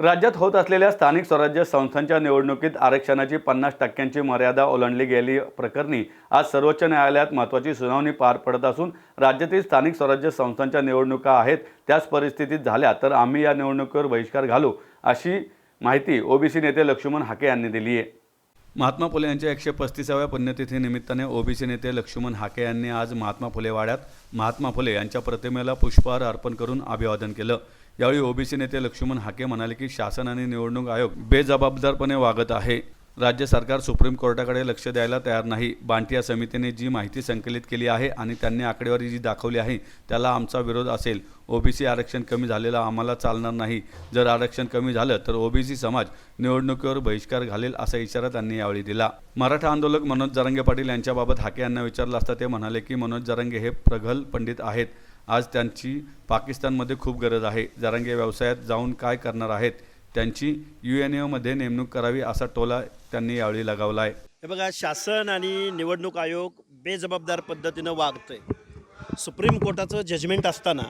राज्यात होत असलेल्या स्थानिक स्वराज्य संस्थांच्या निवडणुकीत आरक्षणाची 50% मर्यादा ओलांडली गेली प्रकरणी आज सर्वोच्च न्यायालयात महत्त्वाची सुनावणी पार पडत असून राज्यातील स्थानिक स्वराज्य संस्थांच्या निवडणुका आहेत त्याच परिस्थितीत झाल्या तर आम्ही या निवडणुकीवर बहिष्कार घालू अशी माहिती ओबीसी नेते लक्ष्मण हाके यांनी दिली आहे। महात्मा फुले यांच्या 135व्या पुण्यतिथीनिमित्ताने ओबीसी नेते लक्ष्मण हाके यांनी आज महात्मा फुले वाड्यात महात्मा फुले यांच्या प्रतिमेला पुष्पहार अर्पण करून अभिवादन केलं। यावेळी ओबीसी नेते लक्ष्मण हाके म्हणाले की शासन आणि निवडणूक आयोग बेजबाबदारपणे वागत आहे। राज्य सरकार सुप्रीम कोर्टाकडे लक्ष द्यायला तयार नाही। बांटिया समितीने जी माहिती संकलित केली आहे आणि त्यांनी आकडेवारी जी दाखवली आहे त्याला आमचा विरोध असेल। ओबीसी आरक्षण कमी झालेलं आम्हाला चालणार नाही। जर आरक्षण कमी झालं तर ओबीसी समाज निवडणुकीवर बहिष्कार घालेल असा इशारा त्यांनी यावेळी दिला। मराठा आंदोलक मनोज जरांगे पाटील यांच्याबाबत हाके यांना विचारलं असता ते म्हणाले की मनोज जरांगे हे प्रगल्भ पंडित आहेत। आज त्यांची पाकिस्तानमध्ये खूप गरज आहे। जरांगे व्यवसायात जाऊन काय करणार आहेत? त्यांची UNO-मध्ये नेमणूक करावी असा टोला त्यांनी यावेळी लगावला आहे। हे बघा, शासन आणि निवडणूक आयोग बेजबाबदार पद्धतीनं वागतोय। सुप्रीम कोर्टाचं जजमेंट असताना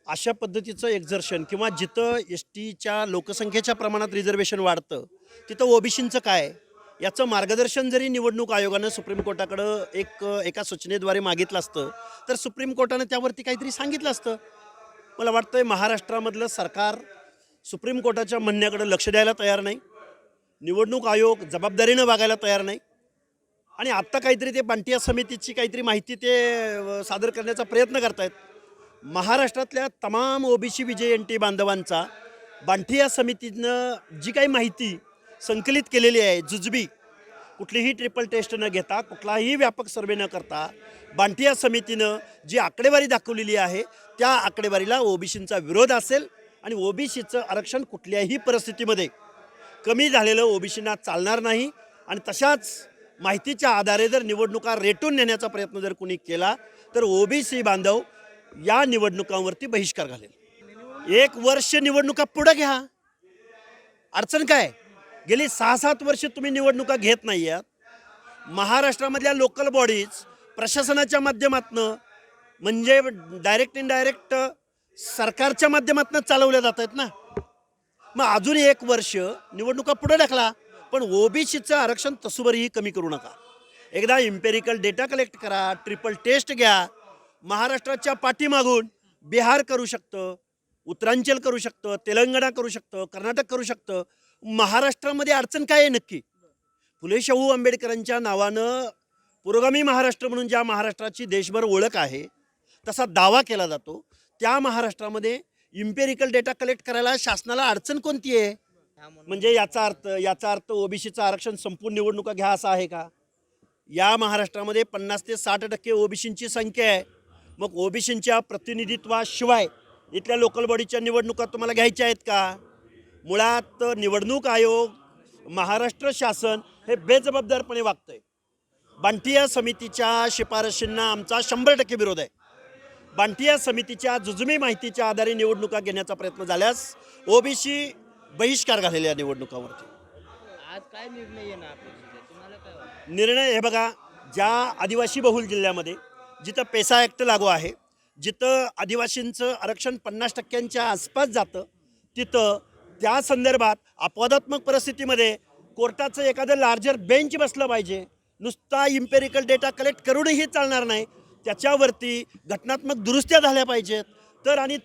अशा पद्धतीचं एक्झर्शन किंवा जिथं STच्या लोकसंख्येच्या प्रमाणात रिझर्वेशन वाढतं तिथं ओबीसींचं काय याचं मार्गदर्शन जरी निवडणूक आयोगानं सुप्रीम कोर्टाकडं एका सूचनेद्वारे मागितलं असतं तर सुप्रीम कोर्टानं त्यावरती काहीतरी सांगितलं असतं। मला वाटतंय महाराष्ट्रामधलं सरकार सुप्रीम कोर्टाच्या म्हणण्याकडे लक्ष द्यायला तयार नाही। निवडणूक आयोग जबाबदारीनं वागायला तयार नाही आणि आत्ता काहीतरी ते बांटिया समितीची काहीतरी माहिती ते सादर करण्याचा प्रयत्न करतायत। महाराष्ट्रातल्या तमाम ओबीसी विजयंती बांधवांचा बांटिया समितीनं जी काही माहिती संकलित केलेली आहे जुजबी, कुठलीही ट्रिपल टेस्ट न घेता कुठलाही व्यापक सर्वे न करता बांटिया समितीनं जी आकडेवारी दाखवलेली आहे त्या आकडेवारीला ओबीसींचा विरोध असेल आणि ओबीसीचं आरक्षण कुठल्याही परिस्थितीमध्ये कमी झालेलं ओबीसींना चालणार नाही। आणि तशाच माहितीच्या आधारे जर निवडणुका रेटून नेण्याचा प्रयत्न जर कोणी केला तर ओबीसी बांधव या निवडणुकांवरती बहिष्कार घालेल। 1 वर्ष निवडणुका पुढे घ्या, अडचण काय? गेली 6-7 वर्ष तुम्ही निवडणुका घेत नाही आहात। महाराष्ट्रामधल्या लोकल बॉडीज प्रशासनाच्या माध्यमातून म्हणजे डायरेक्ट इनडायरेक्ट सरकारच्या माध्यमातून चालवल्या जात आहेत ना। मग अजून 1 वर्ष निवडणुका पुढे ढकला, पण ओबीसीचं आरक्षण तसुवरही कमी करू नका। एकदा इम्पेरिकल डेटा कलेक्ट करा, ट्रिपल टेस्ट घ्या। महाराष्ट्राच्या पाठीमागून बिहार करू शकतं, उत्तरांचल करू शकतं, तेलंगणा करू शकतं, कर्नाटक करू शकतं। महाराष्ट्रामध्ये अडचण काय आहे नक्की? फुले शाहू आंबेडकरांच्या नावानं पुरोगामी महाराष्ट्र म्हणून ज्या महाराष्ट्राची देशभर ओळख आहे तसा दावा केला जातो, त्या महाराष्ट्रामध्ये इम्पेरिकल डेटा कलेक्ट करायला शासनाला अडचण कोणती आहे? म्हणजे याचा अर्थ ओबीसीचं आरक्षण संपूर्ण निवडणुका घ्या असं आहे का? या महाराष्ट्रामध्ये 50 ते 60% ओबीसींची संख्या आहे। मग ओबीसींच्या प्रतिनिधित्वाशिवाय इथल्या लोकल बॉडीच्या निवडणुका तुम्हाला घ्यायच्या आहेत का? मुळात निवडणूक आयोग, महाराष्ट्र शासन हे बेजबाबदारपणे वागतंय। बांटिया समितीच्या शिफारशींना आमचा 100% विरोध आहे। बांटिया समितीच्या जुजमी माहितीच्या आधारे निवडणुका घेण्याचा प्रयत्न झाल्यास ओबीसी बहिष्कार घालेल्या निवडणुकांवरती। आज काय निर्णय येणार तुम्हाला काय वाटतं? निर्णय हे बघा, ज्या आदिवासी बहुल जिल्ह्यामध्ये जिथं पेसा ॲक्ट लागू आहे, जिथं आदिवासींचं आरक्षण 50%च्या आसपास जातं, तिथं त्या संदर्भात अपवादात्मक परिस्थितीमध्ये कोर्टाचं एखादं लार्जर बेंच बसलं पाहिजे। नुसता इम्पेरिकल डेटा कलेक्ट करूनही चालणार नाही, त्याच्यावरती घटनात्मक दुरुस्त्या झाल्या पाहिजेत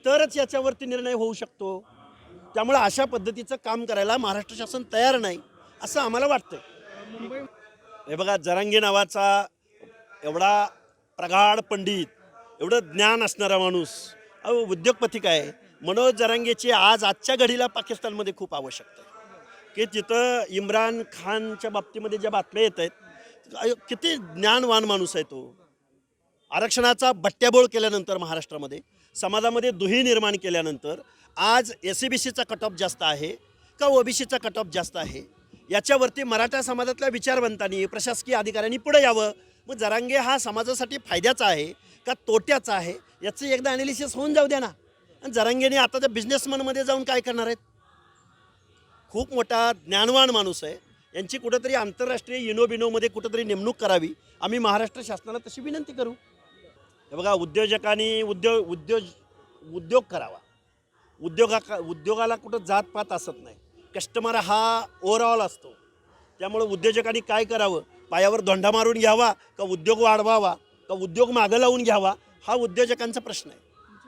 तरच याच्यावरती निर्णय होऊ शकतो। त्यामुळे अशा पद्धतीचं काम करायला महाराष्ट्र शासन तयार नाही असं आम्हाला वाटतं। हे बघा, जरांगे नावाचा एवढा प्रगाढ पंडित, एवढं ज्ञान असणारा माणूस, उद्योगपती काय, मनोज जरांगेची आजच्या घडीला पाकिस्तानमध्ये खूप आवश्यकता आहे की तिथं इम्रान खानच्या बाबतीमध्ये ज्या बातम्या येत आहेत, किती ज्ञानवान माणूस आहे तो। आरक्षणाचा बट्ट्याबोळ केल्यानंतर महाराष्ट्रामध्ये समाजामध्ये दुही निर्माण केल्यानंतर आज SCBCचा कट ऑफ जास्त आहे का ओबीसीचा कट ऑफ जास्त आहे याच्यावरती मराठा समाजातल्या विचारवंतांनी, प्रशासकीय अधिकाऱ्यांनी पुढे यावं। मग जरांगे हा समाजासाठी फायद्याचा आहे का तोट्याचा आहे याचं एकदा ॲनालिसिस होऊन जाऊ द्या ना। आणि जरांगेने आता त्या बिझनेसमनमध्ये जाऊन काय करणार आहेत? खूप मोठा ज्ञानवान माणूस आहे, यांची कुठंतरी आंतरराष्ट्रीय युनोबिनोमध्ये कुठंतरी नेमणूक करावी, आम्ही महाराष्ट्र शासनाला तशी विनंती करू। हे बघा, उद्योजकांनी उद्योग करावा, उद्योगाला कुठं जातपात असत नाही. कस्टमर हा ओव्हरऑल असतो. त्यामुळे उद्योजकांनी काय करावं, पायावर धोंडा मारून घ्यावा का उद्योग वाढवावा का उद्योग मागं लावून घ्यावा, हा उद्योजकांचा प्रश्न आहे.